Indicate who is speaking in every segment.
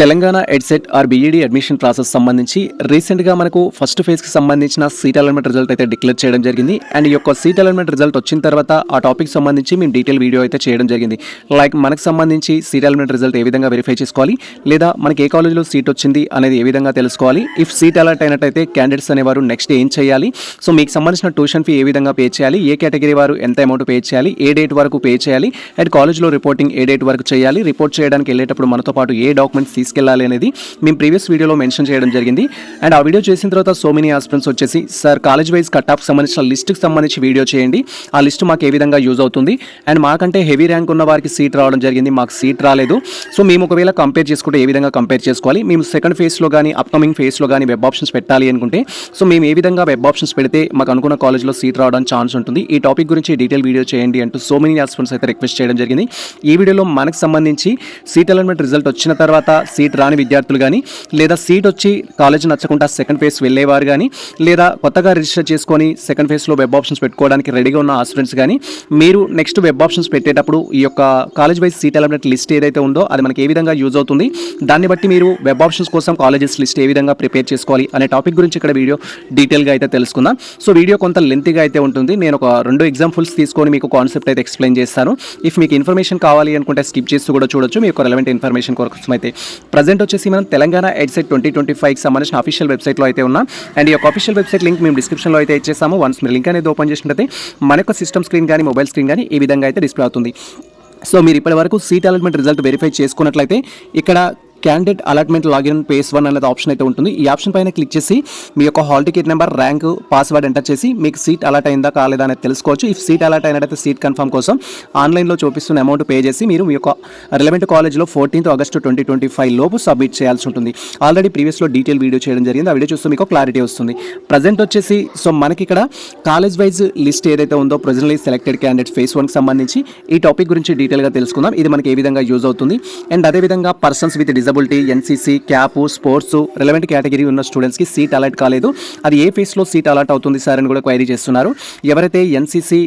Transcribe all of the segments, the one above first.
Speaker 1: Telangana EdCET or BEd admission process సంబంధించి రీసెంట్గా మనకు ఫస్ట్ ఫేజ్కి సంబంధించిన సీట్ అలాట్మెంట్ రిజల్ట్ అయితే డిక్లేర్ చేయడం జరిగింది. అండ్ ఈ యొక్క సీట్ అలాట్మెంట్ రిజల్ట్ వచ్చిన తర్వాత ఆ టాపిక్ సంబంధించి మేము డీటెయిల్ వీడియో అయితే చేయడం జరిగింది. లైక్ మనకు సంబంధించి సీట్ అలాట్మెంట్ రిజల్ట్ ఏ విధంగా వెరిఫై చేసుకోవాలి, లేదా మనకి ఏ కాలేజీలో సీట్ వచ్చింది అనేది ఏ విధంగా తెలుసుకోవాలి, ఇఫ్ సీట్ అలాట్ అయినట్టయితే క్యాండిడేట్స్ అనేవారు నెక్స్ట్ ఏం చేయాలి, సో మీకు సంబంధించిన ట్యూషన్ ఫీ ఏ విధంగా పే చేయాలి, ఏ కేటగిరీ వారు ఎంత అమౌంట్ పే చేయాలి, ఏ డేట్ వరకు పే చేయాలి, అండ్ కాలేజ్లో రిపోర్టింగ్ ఏ డేట్ వరకు చేయాలి, రిపోర్ట్ చేయడానికి వెళ్ళేటప్పుడు మనతో పాటు ఏ డాక్యుమెంట్స్ తీసుకెళ్లాలి అనేది మేము ప్రీవియస్ వీడియోలో మెన్షన్ చేయడం జరిగింది. అండ్ ఆ వీడియో చేసిన తర్వాత సో మెనీ ఆస్పిరెంట్స్ వచ్చేసి sir college wise cut off సంబంధించిన లిస్ట్కి సంబంధించి వీడియో చేయండి, ఆ లిస్ట్ మాకు ఏ విధంగా యూజ్ అవుతుంది, అండ్ మాకంటే హెవీ ర్యాంక్ ఉన్న వారికి సీట్ రావడం జరిగింది, మాకు సీట్ రాలేదు, సో మేము ఒకవేళ కంపేర్ చేసుకుంటే ఏ విధంగా కంపేర్ చేసుకోవాలి, మేము సెకండ్ ఫేజ్లో కానీ అప్కమింగ్ ఫేజ్లో కానీ వెబ్ ఆప్షన్స్ పెట్టాలి అనుకుంటే సో మేము ఏ విధంగా వెబ్ ఆప్షన్స్ పెడితే మాకు అనుకున్న కాలేజ్లో సీట్ రావడానికి ఛాన్స్ ఉంటుంది, ఈ టాపిక్ గురించి డీటెయిల్ వీడియో చేయండి అంటూ సో మెనీ ఆస్పిరెంట్స్ అయితే రిక్వెస్ట్ చేయడం జరిగింది. ఈ వీడియోలో మనకు సంబంధించి సీట్ అలాట్మెంట్ రిజల్ట్ వచ్చిన తర్వాత సీట్ రాని విద్యార్థులు కానీ, లేదా సీట్ వచ్చి కాలేజ్ నచ్చకుండా సెకండ్ ఫేజ్ వెళ్ళేవారు కానీ, లేదా కొత్తగా రిజిస్టర్ చేసుకొని సెకండ్ ఫేజ్లో వెబ్ ఆప్షన్స్ పెట్టుకోవడానికి రెడీగా ఉన్న ఆస్పిరెంట్స్ కానీ, మీరు నెక్స్ట్ వెబ్ ఆప్షన్స్ పెట్టేటప్పుడు ఈ యొక్క college wise seat allotment list ఏదైతే ఉందో అది మనకి ఏ విధంగా యూజ్ అవుతుంది, దాన్ని బట్టి మీరు వెబ్ ఆప్షన్స్ కోసం కాలేజెస్ లిస్ట్ ఏ విధంగా ప్రిపేర్ చేసుకోవాలి అనే టాపిక్ గురించి ఇక్కడ వీడియో డీటెయిల్గా అయితే తెలుసుకుందాం. సో వీడియో కొంత లెంతీగా అయితే ఉంటుంది, నేను ఒక 2 ఎగ్జాంపుల్స్ తీసుకొని మీకు కాన్సెప్ట్ అయితే ఎక్స్ప్లెయిన్ చేస్తాను. ఇఫ్ మీకు ఇన్ఫర్మేషన్ కావాలి అనుకుంటే స్కిప్ చేస్తూ కూడా చూడొచ్చు, మీకు రెలవెంట్ ఇన్ఫర్మేషన్ కోసం అయితే. ప్రజెంట్ వచ్చేసి మనం తెలంగాణ ఎడ్సెట్ 2025కి సంబంధించిన అఫీషియల్ వెబ్సైట్లో అయితే ఉన్నాం. అండ్ ఈ యొక్క అఫీషియల్ వెబ్సైట్ లింక్ మేము డిస్క్రిప్షన్లో అయితే ఇచ్చేసాము. వన్స్ మీరు లింక్ అనేది ఓపెన్ చేసినట్లయితే మన యొక్క సిస్టమ్ స్క్రీన్ కానీ మొబైల్ స్క్రీన్ కానీ ఈ విధంగా అయితే డిస్ప్లే అవుతుంది. సో మీరు ఇప్పటి వరకు సీట్ అలాట్మెంట్ రిజల్ట్ వెరిఫై చేసుకున్నట్లయితే ఇక్కడ క్యాండిడేట్ అలాట్మెంట్ లాగిన్ పేజ్ 1 అనేది ఆప్షన్ అయితే ఉంటుంది. ఈ ఆప్షన్ పైన క్లిక్ చేసి మీ యొక్క hall ticket number, rank, password enter చేసి మీకు సీట్ అలాట్ అయిందా కాలేదా అనేది తెలుసుకోవచ్చు. ఇఫ్ సీట్ అలాట్ అయినట్టయితే సీట్ కన్ఫర్మ్ కోసం ఆన్లైన్లో చూపిస్తున్న అమౌంట్ పే చేసి మీరు మీ యొక్క రిలవెంట్ కాలేజ్లో 14th August 2025 లోపు సబ్మిట్ చేయాల్సి ఉంటుంది. ఆల్రెడీ ప్రీవియస్లో డీటెయిల్ వీడియో చేయడం జరిగింది, ఆ వీడియో చూస్తే మీకు క్లారిటీ వస్తుంది. ప్రజెంట్ వచ్చేసి సో మనకి ఇక్కడ కాలేజ్ వైజ్ లిస్ట్ ఏదైతే ఉందో ప్రజెంట్లీ సెలెక్టెడ్ క్యాండిడేట్స్ ఫేజ్ 1కి సంబంధించి ఈ టాపిక్ గురించి డీటెయిల్గా తెలుసుకుందాం. ఇది మనకి ఏ విధంగా యూజ్ అవుతుంది, అండ్ అదేవిధంగా persons with disability, NCC, cap, sports relevant category ఉన్న స్టూడెంట్స్కి సీట్ అలాట్ కాలేదు, అది ఏ ఫేజ్లో సీట్ అలాట్ అవుతుంది సార్ అని కూడా క్వైరీ చేస్తున్నారు. ఎవరైతే NCC,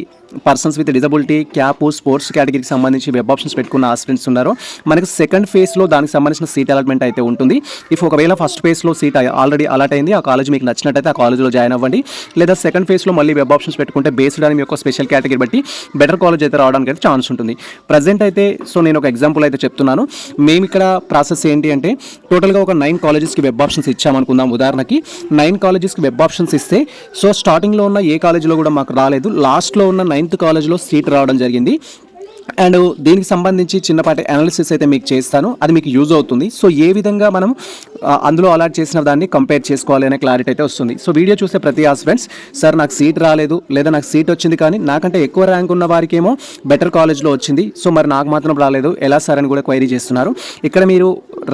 Speaker 1: persons with disability, cap, sports కేటగిరీకి సంబంధించి వెబ్ ఆప్షన్స్ పెట్టుకున్న ఆస్పిరెంట్స్ ఉన్నారో మనకు సెకండ్ ఫేజ్లో దానికి సంబంధించిన సీట్ అలాట్మెంట్ అయితే ఉంటుంది. ఇఫ్ ఒకవేళ ఫస్ట్ ఫేజ్లో సీట్ ఆల్రెడీ అలాట్ అయింది, ఆ కాలేజ్ మీకు నచ్చినట్టయితే ఆ కాలేజ్లో జాయిన్ అవ్వండి, లేదా సెకండ్ ఫేజ్లో మళ్ళీ వెబ్ ఆప్షన్స్ పెట్టుకుంటే బేస్డ్ అని మీ యొక్క స్పెషల్ కేటగిరీ బట్టి బెటర్ కాలేజ్ అయితే రావడానికి అయితే ఛాన్స్ ఉంటుంది. ప్రజెంట్ అయితే సో నేను ఒక ఎగ్జాంపుల్ అయితే చెప్తున్నాను. మేము ఇక్కడ ప్రాసెస్ ఏంటి అంటే టోటల్గా ఒక 9 కాలేజెస్కి వెబ్ ఆప్షన్స్ ఇచ్చామనుకుందాం. ఉదాహరణకి 9 కాలేజెస్కి వెబ్ ఆప్షన్స్ ఇస్తే సో స్టార్టింగ్లో ఉన్న ఏ కాలేజీలో కూడా మాకు రాలేదు, లాస్ట్లో ఉన్న 9th కాలేజ్లో సీట్ రావడం జరిగింది. అండ్ దీనికి సంబంధించి చిన్నపాటి అనాలిసిస్ అయితే మీకు చేస్తాను, అది మీకు యూజ్ అవుతుంది. సో ఏ విధంగా మనం అందులో అలాట్ చేసిన దాన్ని కంపేర్ చేసుకోవాలి అనే క్లారిటీ అయితే వస్తుంది. సో వీడియో చూసే ప్రతి ఆస్పిరెంట్స్ సార్ నాకు సీట్ రాలేదు, లేదా నాకు సీట్ వచ్చింది కానీ నాకంటే ఎక్కువ ర్యాంక్ ఉన్న వారికి ఏమో బెటర్ కాలేజ్లో వచ్చింది, సో మరి నాకు మాత్రం రాలేదు ఎలా సార్ అని కూడా క్వైరీ చేస్తున్నారు. ఇక్కడ మీరు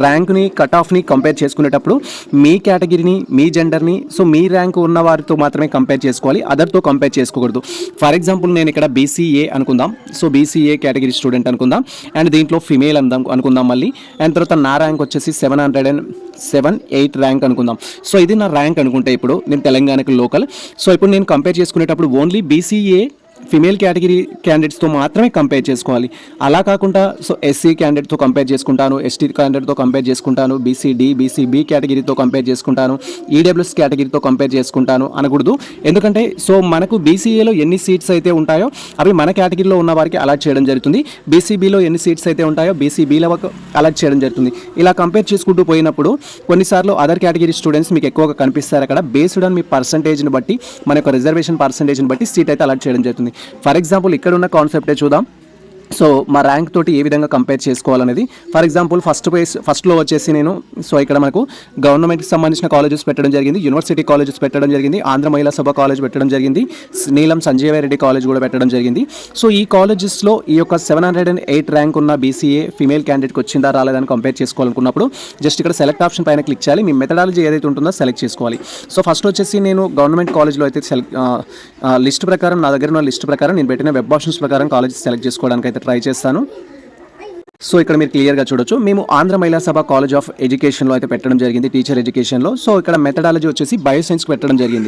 Speaker 1: ర్యాంక్ని, కట్ ఆఫ్ని కంపేర్ చేసుకునేటప్పుడు మీ కేటగిరీని, మీ జెండర్ని, సో మీ ర్యాంక్ ఉన్న వారితో మాత్రమే కంపేర్ చేసుకోవాలి, అదర్తో కంపేర్ చేసుకోకూడదు. ఫర్ ఎగ్జాంపుల్ నేను ఇక్కడ బీసీఏ అనుకుందాం, సో బీసీఏ కేటగిరీ స్టూడెంట్ అనుకుందాం, అండ్ దీంట్లో ఫిమేల్ అనుకుందాం మళ్ళీ, అండ్ తర్వాత నా ర్యాంక్ వచ్చేసి 707-8 ర్యాంక్ అనుకుందాం. సో ఇది నా ర్యాంక్ అనుకుంటే ఇప్పుడు నేను తెలంగాణకి లోకల్. సో ఇప్పుడు నేను కంపేర్ చేసుకునేటప్పుడు ఓన్లీ బీసీఏ ఫిమేల్ కేటగిరీ క్యాండిడేట్స్తో మాత్రమే కంపేర్ చేసుకోవాలి. అలా కాకుండా సో ఎస్సీ క్యాండిడేట్తో కంపేర్ చేసుకుంటాను, ఎస్టీ క్యాండిడేట్తో కంపేర్ చేసుకుంటాను, బీసీడీ, బీసీబీ కేటగిరీతో కంపేర్ చేసుకుంటాను, ఈడబ్ల్యూఎస్ కేటగిరీతో కంపేర్ చేసుకుంటాను అనకూడదు. ఎందుకంటే సో మనకు బీసీఏలో ఎన్ని సీట్స్ అయితే ఉంటాయో అవి మన కేటగిరీలో ఉన్న వారికి అలాట్ చేయడం జరుగుతుంది, బీసీబీలో ఎన్ని సీట్స్ అయితే ఉంటాయో బీసీబీలో అలాట్ చేయడం జరుగుతుంది. ఇలా కంపేర్ చేసుకుంటూ పోయినప్పుడు కొన్నిసార్లు అదర్ కేటగిరీ స్టూడెంట్స్ మీకు ఎక్కువగా కనిపిస్తారు. అక్కడ బేస్డ్ ఆన్ మీ పర్సంటేజ్ని బట్టి, మన యొక్క రిజర్వేషన్ పర్సంటేజ్ని బట్టి సీట్ అయితే అలాట్ చేయడం జరుగుతుంది. ఫర్ ఎగ్జాంపుల్ ఇక్కడ ఉన్న కాన్సెప్టే చూద్దాం. సో మా ర్యాంక్ తోటి ఏ విధంగా కంపేర్ చేసుకోవాలనేది. ఫర్ ఎగ్జాంపుల్ ఫస్ట్లో వచ్చేసి నేను సో ఇక్కడ మనకు గవర్నమెంట్కి సంబంధించిన కాలేజెస్ పెట్టడం జరిగింది, యూనివర్సిటీ కాలేజెస్ పెట్టడం జరిగింది, ఆంధ్ర మహిళా సభ కాలేజ్ పెట్టడం జరిగింది, నీలం సంజీవ రెడ్డి కాలేజ్ కూడా పెట్టడం జరిగింది. సో ఈ కాలేజెస్లో ఈ యొక్క 708 ర్యాంక్ ఉన్న బీసీఏ ఫిమేల్ క్యాండిడేట్కి వచ్చిందా రాలేదని కంపేర్ చేసుకోవాలనుకున్నప్పుడు జస్ట్ ఇక్కడ సెలెక్ట్ ఆప్షన్ పైన క్లిక్ చేయాలి, మీ మెథడాలజీ ఏదైతే ఉంటుందో సెలెక్ట్ చేసుకోవాలి. సో ఫస్ట్ వచ్చేసి నేను గవర్నమెంట్ కాలేజ్లో అయితే లిస్ట్ ప్రకారం, నా దగ్గర ఉన్న లిస్ట్ ప్రకారం నేను పెట్టిన వెబ్ ఆప్షన్స్ ప్రకారం కాలేజెస్ సెలెక్ట్ చేసుకోవడానికి అయితే ట్రై చేస్తాను. సో ఇక్కడ మీరు క్లియర్గా చూడొచ్చు, మేము ఆంధ్ర మహిళా సభ కాలేజ్ ఆఫ్ ఎడ్యుకేషన్లో అయితే పెట్టడం జరిగింది, టీచర్ ఎడ్యుకేషన్లో. సో ఇక్కడ మెథడాలజీ వచ్చేసి బయోసైన్స్కి పెట్టడం జరిగింది.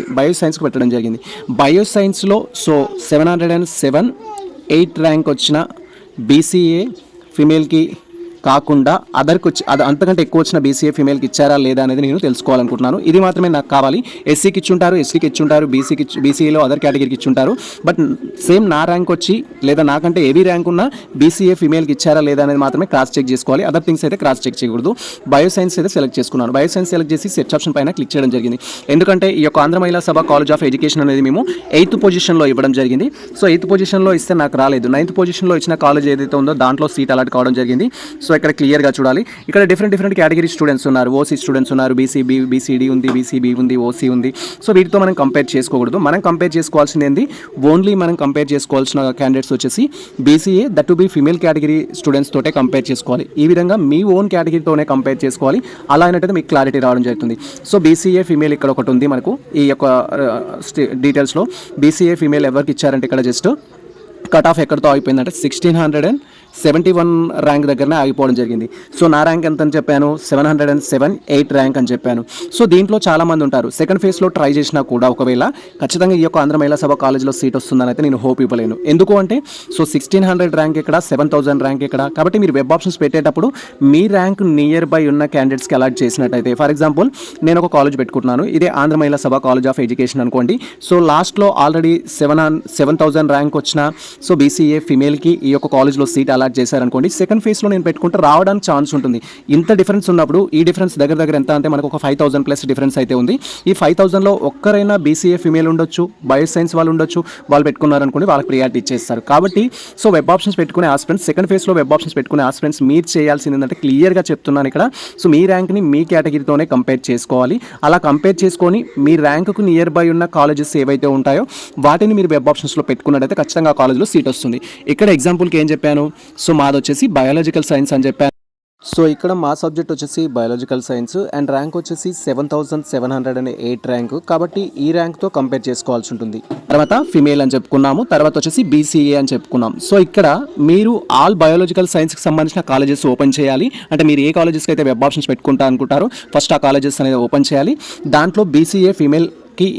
Speaker 1: బయోసైన్స్లో సో 707-8 ర్యాంక్ వచ్చిన బీసీఏ ఫిమేల్కి కాకుండా అదర్కి వచ్చి అది అంతకంటే ఎక్కువ వచ్చిన బీసీఏ ఫీమేల్కి ఇచ్చారా లేదా అనేది నేను తెలుసుకోవాలనుకుంటున్నాను. ఇది మాత్రమే నాకు కావాలి. ఎస్సీకి ఇచ్చుంటారు, ఎస్సీకి ఇచ్చుంటారు, బీసీలో అదర్ కేటగిరీకి ఇచ్చుంటారు. బట్ సేమ్ నా ర్యాంక్ వచ్చి లేదా నాకంటే హెవీ ర్యాంక్ ఉన్న బీసీఏ ఫీమేల్కి ఇచ్చారా లేదా అనేది మాత్రమే క్రాస్ చెక్ చేసుకోవాలి. అదర్ థింగ్స్ అయితే క్రాస్ చెక్ చేయకూడదు. బయోసైన్స్ అయితే సెలెక్ట్ చేసుకున్నాను. బయోసైన్స్ సెలెక్ట్ చేసి సెర్చ్ ఆప్షన్ పైన క్లిక్ చేయడం జరిగింది. ఎందుకంటే ఈ యొక్క ఆంధ్ర మహిళా సభ కాలేజ్ ఆఫ్ ఎడ్యుకేషన్ అనేది మేము 8th పొజిషన్లో ఇవ్వడం జరిగింది. సో 8th పొజిషన్లో ఇస్తే నాకు రాలేదు. 9th పొజిషన్లో ఇచ్చిన కాలేజ్ ఏదైతే ఉందో దాంట్లో సీట్ అలాట్ కావడం జరిగింది. సో ఇక్కడ క్లియర్గా చూడాలి. ఇక్కడ డిఫరెంట్ కేటగిరీ స్టూడెంట్స్ ఉన్నారు. ఓసీ స్టూడెంట్స్ ఉన్నారు, బీసీబీ, బీసీడీ ఉంది, బీసీబీ ఉంది, ఓసీ ఉంది. సో వీటితో మనం కంపేర్ చేసుకోకూడదు. మనం కంపేర్ చేసుకోవాల్సింది ఏంది, ఓన్లీ మనం కంపేర్ చేసుకోవాల్సిన క్యాండిడేట్స్ వచ్చేసి BCA, that to be female category students తోటే కంపేర్ చేసుకోవాలి. ఈ విధంగా మీ ఓన్ కేటగిరీతోనే కంపేర్ చేసుకోవాలి. అలా అయినట్టయితే మీకు క్లారిటీ రావడం జరుగుతుంది. సో బీసీఏ ఫీమేల్ ఇక్కడ ఒకటి ఉంది మనకు ఈ యొక్క డీటెయిల్స్లో. బీసీఏ ఫీమేల్ ఎవరికి ఇచ్చారంటే ఇక్కడ జస్ట్ కట్ ఆఫ్ ఎక్కడితో అయిపోయిందంటే 1671 ర్యాంక్ దగ్గరనే ఆగిపోవడం జరిగింది. సో నా ర్యాంక్ ఎంత అని చెప్పాను, 707 ర్యాంక్ అని చెప్పాను. సో దీంట్లో చాలామంది ఉంటారు. సెకండ్ ఫేజ్లో ట్రై చేసినా కూడా ఒకవేళ ఖచ్చితంగా ఈ యొక్క ఆంధ్ర మహిళా సభ కాలేజ్లో సీట్ వస్తుందని అయితే నేను హోప్ ఇవ్వలేను. ఎందుకు అంటే సో 1600 ర్యాంక్ ఇక్కడ, 7000 ర్యాంక్ ఇక్కడ. కాబట్టి మీరు వెబ్ ఆప్షన్స్ పెట్టేటప్పుడు మీ ర్యాంక్ నియర్ బై ఉన్న క్యాండిడేట్స్కి అలాట్ చేసినట్టయితే, ఫర్ ఎగ్జాంపుల్ నేను ఒక కాలేజ్ పెట్టుకుంటున్నాను, ఇదే ఆంధ్ర మహిళా సభ కాలేజ్ ఆఫ్ ఎడ్యుకేషన్ అనుకోండి. సో లాస్ట్లో ఆల్రెడీ 7000 ర్యాంక్ వచ్చిన సో బీసీఏ ఫీమేల్కి ఈ యొక్క కాలేజ్లో సీట్ అలాట్ చేశారనుకోండి, సెకండ్ ఫేజ్లో నేను పెట్టుకుంటే రావడానికి ఛాన్స్ ఉంటుంది. ఇంత డిఫరెన్స్ ఉన్నప్పుడు ఈ డిఫరెన్స్ దగ్గర ఎంత అంటే మనకు ఒక 5000+ డిఫరెన్స్ అయితే ఉంది. ఈ 5000లో ఒక్కరైనా బీసీఏ ఫీమేల్ ఉండొచ్చు, బయోసైన్స్ వాళ్ళు ఉండొచ్చు, వాళ్ళు పెట్టుకున్నారనుకోండి, వాళ్ళకి ప్రియారిటీ ఇచ్చేస్తారు. కాబట్టి సో వెబ్ ఆప్షన్స్ పెట్టుకునే ఆస్పిరెంట్స్, సెకండ్ ఫేజ్లో వెబ్ ఆప్షన్స్ పెట్టుకునే ఆస్పిరెంట్స్ మీరు చేయాల్సింది ఏంటంటే క్లియర్గా చెప్తున్నాను ఇక్కడ. సో మీ ర్యాంక్ని మీ కేటగిరీతోనే కంపేర్ చేసుకోవాలి. అలా కంపేర్ చేసుకొని మీ ర్యాంకుకు నియర్ బై ఉన్న కాలేజెస్ ఏవైతే ఉంటాయో వాటిని మీరు వెబ్ ఆప్షన్స్లో పెట్టుకున్నట్టయితే ఖచ్చితంగా ఆ కాలేజ్లో సీట్ వస్తుంది. ఇక్కడ ఎగ్జాంపుల్కి ఏం చెప్పాను, సో మాది వచ్చేసి బయాలజికల్ సైన్స్ అని చెప్పాను. సో ఇక్కడ మా సబ్జెక్ట్ వచ్చేసి బయాలజికల్ సైన్స్ అండ్ ర్యాంక్ వచ్చేసి 7708 ర్యాంకు. కాబట్టి ఈ ర్యాంక్తో కంపేర్ చేసుకోవాల్సి ఉంటుంది. తర్వాత ఫిమేల్ అని చెప్పుకున్నాము, తర్వాత వచ్చేసి బీసీఏ అని చెప్పుకున్నాం. సో ఇక్కడ మీరు ఆల్ బయాలజికల్ సైన్స్కి సంబంధించిన కాలేజెస్ ఓపెన్ చేయాలి. అంటే మీరు ఏ కాలేజెస్కి అయితే వెబ్ ఆప్షన్స్ పెట్టుకుంటా అనుకుంటారో ఫస్ట్ ఆ కాలేజెస్ అనేది ఓపెన్ చేయాలి. దాంట్లో బీసీఏ ఫిమేల్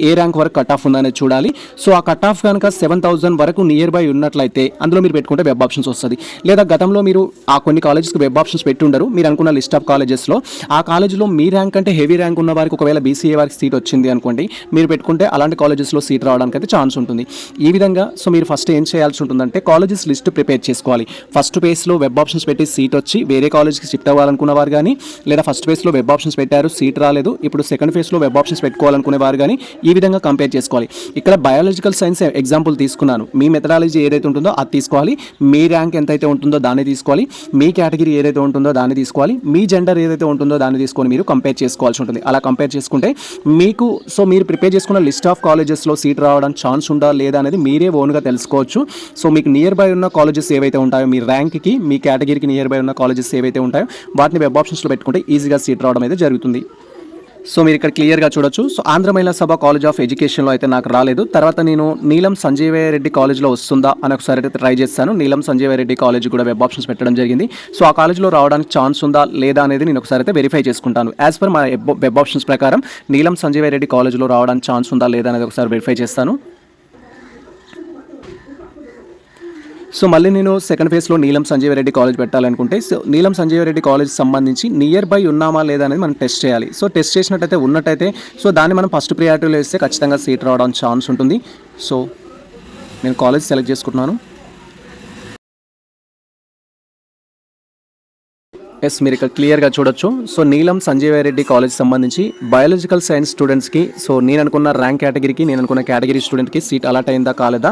Speaker 1: ఏ ర్యాంక్ వరకు కట్ ఆఫ్ ఉందనేది చూడాలి. సో ఆ కట్ ఆఫ్ కనుక 7000 వరకు నియర్ బై ఉన్నట్లయితే అందులో మీరు పెట్టుకుంటే వెబ్ ఆప్షన్స్ వస్తుంది. లేదా గతంలో మీరు ఆ కొన్ని కాలేజెస్కి వెబ్ ఆప్షన్స్ పెట్టుండరు, మీరు అనుకున్న లిస్ట్ ఆఫ్ కాలేజెస్లో ఆ కాలేజ్లో మీ ర్యాంక్ అంటే హెవీ ర్యాంక్ ఉన్న వారికి ఒకవేళ బీసీఏ వారికి సీట్ వచ్చింది అనుకోండి, మీరు పెట్టుకుంటే అలాంటి కాలేజెస్లో సీట్ రావడానికి అయితే ఛాన్స్ ఉంటుంది. ఈ విధంగా సో మీరు ఫస్ట్ ఏం చేయాల్సి ఉంటుందంటే కాలేజెస్ లిస్ట్ ప్రిపేర్ చేసుకోవాలి. ఫస్ట్ ఫేజ్లో వెబ్ ఆప్షన్స్ పెట్టి సీట్ వచ్చి వేరే కాలేజ్కి షిఫ్ట్ అవ్వాలనుకున్న వారు కానీ, లేదా ఫస్ట్ ఫేజ్లో వెబ్ ఆప్షన్స్ పెట్టారు సీట్ రాలేదు, ఇప్పుడు సెకండ్ ఫేజ్లో వెబ్ ఆప్షన్స్ పెట్టుకోవాలనుకునే వారు కానీ ఈ విధంగా కంపేర్ చేసుకోవాలి. ఇక్కడ బయాలజికల్ సైన్స్ ఎగ్జాంపుల్ తీసుకున్నాను. మీ మెథడాలజీ ఏదైతే ఉంటుందో అది తీసుకోవాలి, మీ ర్యాంక్ ఎంతైతే ఉంటుందో దాన్ని తీసుకోవాలి, మీ కేటగిరీ ఏదైతే ఉంటుందో దాన్ని తీసుకోవాలి, మీ జెండర్ ఏదైతే ఉంటుందో దాన్ని తీసుకొని మీరు కంపేర్ చేసుకోవాల్సి ఉంటుంది. అలా కంపేర్ చేసుకుంటే మీకు సో మీరు ప్రిపేర్ చేసుకున్న లిస్ట్ ఆఫ్ కాలేజెస్లో సీట్ రావడానికి ఛాన్స్ ఉందా లేదా అనేది మీరే ఓన్గా తెలుసుకోవచ్చు. సో మీకు నియర్ బై ఉన్న కాలేజెస్ ఏవైతే ఉంటాయో మీ ర్యాంక్కి, మీ కేటగిరీకి నియర్ బై ఉన్న కాలేజెస్ ఏవైతే ఉంటాయో వాటిని వెబ్ ఆప్షన్స్లో పెట్టుకుంటే ఈజీగా సీట్ రావడం అయితే జరుగుతుంది. సో మీరు ఇక్కడ క్లియర్గా చూడొచ్చు. సో ఆంధ్ర మహిళా సభ కాలేజ్ ఆఫ్ ఎడ్యుకేషన్లో అయితే నాకు రాలేదు. తర్వాత నేను నీలం సంజీవయ్య రెడ్డి కాలేజ్లో వస్తుందా అని ఒకసారి అయితే ట్రై చేస్తాను. నీలం సంజీవయ్య రెడ్డి కాలేజ్ కూడా వెబ్ ఆప్షన్స్ పెట్టడం జరిగింది. సో ఆ కాలేజ్లో రావడానికి ఛాన్స్ ఉందా లేదా అనేది నేను ఒకసారి అయితే వెరిఫై చేసుకుంటాను. యాజ్ పర్ మా వెబ్ ఆప్షన్స్ ప్రకారం నీలం సంజీవయ్య రెడ్డి కాలేజ్లో రావడానికి ఛాన్స్ ఉందా లేదా అనేది ఒకసారి వెరిఫై చేస్తాను. సో మళ్ళీ నేను సెకండ్ ఫేజ్లో నీలం సంజీవరెడ్డి కాలేజ్ పెట్టాలనుకుంటే సో నీలం సంజీవరెడ్డి కాలేజ్ సంబంధించి నియర్ బై ఉన్నామా లేదా అనేది మనం టెస్ట్ చేయాలి. సో టెస్ట్ చేసినట్టయితే ఉన్నట్టయితే సో దాన్ని మనం ఫస్ట్ ప్రియారిటీలో ఇస్తే ఖచ్చితంగా సీట్ రావడానికి ఛాన్స్ ఉంటుంది. సో నేను కాలేజ్ సెలెక్ట్ చేసుకుంటున్నాను. ఎస్ మీరు ఇక్కడ క్లియర్గా చూడొచ్చు. సో నీలం సంజీవయ్య రెడ్డి కాలేజ్ సంబంధించి బయాలజికల్ సైన్స్ స్టూడెంట్స్కి సో నేను అనుకున్న ర్యాంక్ కేటగిరీకి, నేను అనుకున్న కేటగిరీ స్టూడెంట్కి సీట్ అలాట్ అయిందా కాలేదా,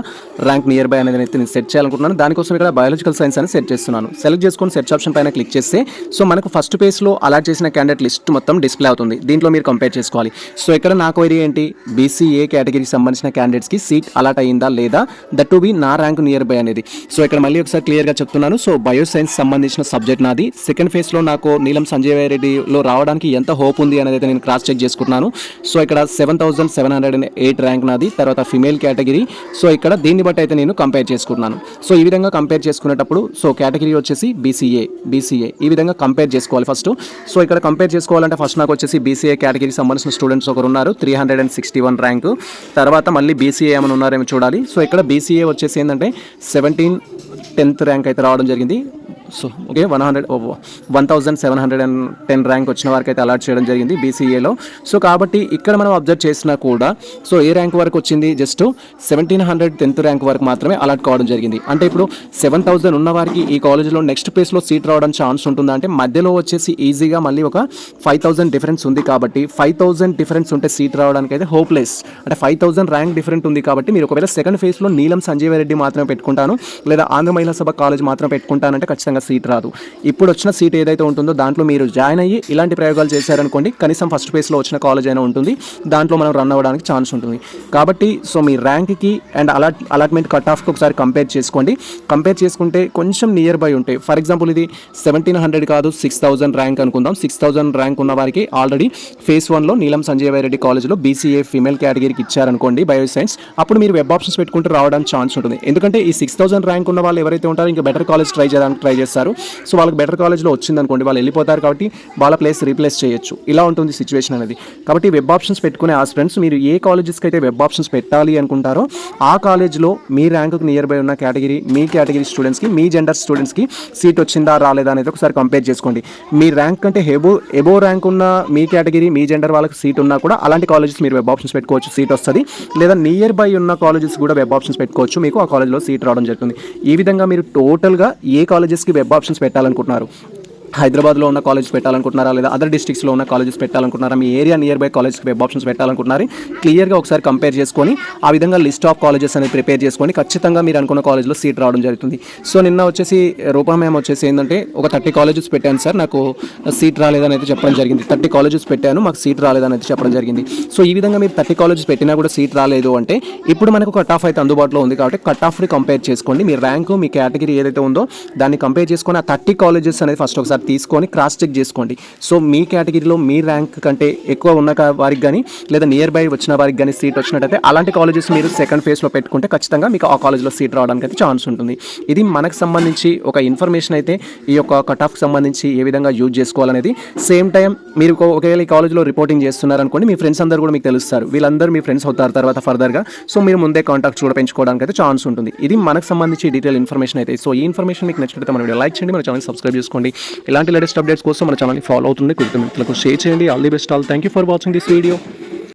Speaker 1: ర్యాంక్ నియర్ బై అనేది అయితే నేను సెట్ చేయాలనుకుంటున్నాను. దానికోసం ఇక్కడ బయాలజికల్ సైన్స్ అని సెట్ చేస్తున్నాను. సెలెక్ట్ చేసుకొని సెర్చ్ ఆప్షన్ పైన క్లిక్ చేస్తే సో మనకు ఫస్ట్ పేజ్లో అలాట్ చేసిన క్యాండిడేట్ లిస్ట్ మొత్తం డిస్ప్లే అవుతుంది. దీంట్లో మీరు కంపేర్ చేసుకోవాలి. సో ఇక్కడ నా క్వరీ ఏంటి, బీసీఏ కేటగిరీకి సంబంధించిన క్యాండిడేట్స్కి సీట్ అలాట్ అయిందా లేదా, దట్ టు బి నా ర్యాంక్ నియర్ బై అనేది. సో ఇక్కడ మళ్ళీ ఒకసారి క్లియర్గా చెప్తున్నాను. సో బయో సైన్స్ సంబంధించిన సబ్జెక్ట్ నాది. సెకండ్ ఫేజ్లో నాకు నీలం సంజీవయ్య రెడ్డిలో రావడానికి ఎంత హోప్ ఉంది అనేది అయితే నేను క్రాస్ చెక్ చేసుకుంటున్నాను. సో ఇక్కడ 7708 ర్యాంక్ నాది. తర్వాత ఫిమేల్ కేటగిరీ. సో ఇక్కడ దీన్ని బట్టి అయితే నేను కంపేర్ చేసుకుంటున్నాను. సో ఈ విధంగా కంపేర్ చేసుకునేటప్పుడు సో కేటగిరీ వచ్చేసి బీసీఏ ఈ విధంగా కంపేర్ చేసుకోవాలి ఫస్ట్. సో ఇక్కడ కంపేర్ చేసుకోవాలంటే ఫస్ట్ నాకు వచ్చేసి బీసీఏ కేటగిరీకి సంబంధించిన స్టూడెంట్స్ ఒకరు ఉన్నారు, 361 ర్యాంకు. తర్వాత మళ్ళీ బీసీఏ ఏమైనా ఉన్నారేమో చూడాలి. సో ఇక్కడ బీసీఏ వచ్చేసి ఏంటంటే 10th ర్యాంక్ అయితే రావడం జరిగింది. సో ఓకే 1710 ర్యాంక్ వచ్చిన వారికి అయితే అలాట్ చేయడం జరిగింది బీసీఏలో. సో కాబట్టి ఇక్కడ మనం అబ్జర్వ్ చేసినా కూడా సో ఏ ర్యాంక్ వరకు వచ్చింది, జస్ట్ 1710th ర్యాంక్ వరకు మాత్రమే అలాట్ కావడం జరిగింది. అంటే ఇప్పుడు 7000 ఉన్న వారికి ఈ కాలేజ్లో నెక్స్ట్ ప్లేస్లో సీట్ రావడం ఛాన్స్ ఉంటుందా అంటే మధ్యలో వచ్చేసి ఈజీగా మళ్ళీ ఒక 5000 డిఫరెన్స్ ఉంది కాబట్టి 5000 డిఫరెన్స్ ఉంటే సీట్ రావడానికి అయితే హోప్లెస్. అంటే 5000 ర్యాంక్ డిఫరెంట్ ఉంది కాబట్టి మీరు ఒకవేళ సెకండ్ ఫేజ్లో నీలం సంజీవ రెడ్డి మాత్రమే పెట్టుకుంటాను లేదా ఆంధ్ర మహిళా సభ కాలేజ్ మాత్రం పెట్టుకుంటానంటే ఖచ్చితంగా సీట్ రాదు. ఇప్పుడు వచ్చిన సీట్ ఏదైతే ఉంటుందో దాంట్లో మీరు జాయిన్ అయ్యి ఇలాంటి ప్రయోగాలు చేశారనుకోండి, కనీసం ఫస్ట్ ఫేజ్లో వచ్చిన కాలేజ్ అయినా ఉంటుంది, దాంట్లో మనం రన్ అవ్వడానికి ఛాన్స్ ఉంటుంది. కాబట్టి సో మీ ర్యాంక్కి అండ్ అలాట్మెంట్ కట్ ఆఫ్కి ఒకసారి కంపేర్ చేసుకోండి. కంపేర్ చేసుకుంటే కొంచెం నియర్ బై ఉంటాయి. ఫర్ ఎగ్జాంపుల్ ఇది 1700 కాదు 6000 ర్యాంక్ అనుకుందాం. 6000 ర్యాంక్ ఉన్న వారికి ఆల్రెడీ ఫేజ్ 1లో నీలం సంజయ్ రెడ్డి కాలేజ్లో బీసీఏ ఫీమేల్ కేటగిరీకి ఇచ్చారనుకోండి బయో సైన్స్, అప్పుడు మీరు వెబ్ ఆప్షన్స్ పెట్టుకుంటూ రావడానికి ఛాన్స్ ఉంటుంది. ఎందుకంటే ఈ 6000 ర్యాంక్ ఉన్న వాళ్ళు ఎవరైతే ఉంటారో ఇంకా బెటర్ కాలేజ్ ట్రై చేస్తారు. సో వాళ్ళకి బెటర్ కాలేజ్లో వచ్చిందనుకోండి వాళ్ళు వెళ్ళిపోతారు కాబట్టి వాళ్ళ ప్లేస్ రీప్లేస్ చేయొచ్చు. ఇలా ఉంటుంది సిచ్యువేషన్ అనేది. కాబట్టి వెబ్ ఆప్షన్స్ పెట్టుకునే ఆస్పిరెంట్స్ మీరు ఏ కాలేజెస్కి అయితే వెబ్ ఆప్షన్స్ పెట్టాలి అనుకుంటారో ఆ కాలేజ్లో మీ ర్యాంకుకి నియర్ బై ఉన్న కేటగిరీ, మీ కేటగిరీ స్టూడెంట్స్కి, మీ జెండర్ స్టూడెంట్స్కి సీట్ వచ్చిందా రాలేదా అనేది ఒకసారి కంపేర్ చేసుకోండి. మీ ర్యాంక్ కంటే ఎబో ర్యాంక్ ఉన్న మీ కేటగిరీ, మీ జెండర్ వాళ్ళకి సీట్ ఉన్నా కూడా అలాంటి కాలేజెస్ మీరు వెబ్ ఆప్షన్స్ పెట్టుకోవచ్చు, సీట్ వస్తుంది. లేదా నియర్ బై ఉన్న కాలేజెస్ కూడా వెబ్ ఆప్షన్స్ పెట్టుకోవచ్చు, మీకు ఆ కాలేజ్లో సీట్ రావడం జరుగుతుంది. ఈ విధంగా మీరు టోటల్గా ఏ కాలేజెస్కి వెబ్ ఆప్షన్స్ పెట్టాలనుకుంటున్నారు, హైదరాబాద్లో ఉన్న కాలేజెస్ పెట్టాలనుకుంటున్నారా లేదా అదర్ డిస్ట్రిక్ట్స్లో ఉన్న కాలేజెస్ పెట్టాలనుకుంటున్నారా, మీ ఏరియా నియర్ బై కాలేజ్కి వెబ్ ఆప్షన్స్ పెట్టాలనుకుంటున్నారు, క్లియర్గా ఒకసారి కంపేర్ చేసుకొని ఆ విధంగా లిస్ట్ ఆఫ్ కాలేజెస్ అనేది ప్రిపేర్ చేసుకొని ఖచ్చితంగా మీరు అనుకున్న కాలేజ్లో సీట్ రావడం జరుగుతుంది. సో నిన్న వచ్చేసి రూపా మ్యామ్ వచ్చేసి ఏంటంటే ఒక 30 కాలేజెస్ పెట్టాను సార్, నాకు సీట్ రాలేదని అయితే చెప్పడం జరిగింది. 30 కాలేజెస్ పెట్టాను, మాకు సీట్ రాలేదని అయితే చెప్పడం జరిగింది. సో ఈ విధంగా మీరు 30 కాలేజెస్ పెట్టినా కూడా సీట్ రాలేదు అంటే ఇప్పుడు మనకు కట్ ఆఫ్ అయితే అందుబాటులో ఉంది కాబట్టి కట్ ఆఫ్ని కంపేర్ చేసుకోండి. మీ ర్యాంకు, మీ కేటగిరీ ఏదైతే ఉందో దాన్ని కంపేర్ చేసుకొని ఆ 30 కాలేజెస్ అనేది ఫస్ట్ ఒకసారి తీసుకొని క్రాస్ చెక్ చేసుకోండి. సో మీ కేటగిరీలో మీ ర్యాంక్ కంటే ఎక్కువ ఉన్న వారికి కానీ లేదా నియర్ బై వచ్చిన వారికి కానీ సీట్ వచ్చినట్టయితే అలాంటి కాలేజెస్ మీరు సెకండ్ ఫేజ్లో పెట్టుకుంటే ఖచ్చితంగా మీకు ఆ కాలేజ్లో సీట్ రావడానికి అయితే ఛాన్స్ ఉంటుంది. ఇది మనకు సంబంధించి ఒక ఇన్ఫర్మేషన్ అయితే ఈ యొక్క కట్ ఆఫ్కి సంబంధించి ఏ విధంగా యూజ్ చేసుకోవాలనేది. సేమ్ టైం మీరు ఒకవేళ ఈ కాలేజ్లో రిపోర్టింగ్ చేస్తున్నారనుకోండి, మీ ఫ్రెండ్స్ అందరూ కూడా మీకు తెలుస్తారు, వీళ్ళందరూ మీ ఫ్రెండ్స్ అవుతారు తర్వాత ఫర్దర్గా. సో మీరు ముందే కాంటాక్ట్స్ కూడా పెంచుకోవడానికి అయితే ఛాన్స్ ఉంటుంది. ఇది మనకు సంబంధించి డీటెయిల్ ఇన్ఫర్మేషన్ అయితే. సో ఈ ఇన్ఫర్మేషన్ మీకు నచ్చినట్లయితే మన వీడియో లైక్ చేయండి, మన ఛానల్ సబ్స్క్రైబ్ చేసుకోండి. ఇలాంటి లేటెస్ట్ అప్డేట్స్ కోసం మన ఛానల్ని ఫాలో అవుతుంది, కుటుంబ మిత్రులకు షేర్ చేయండి. All the best all. Thank you for watching this video.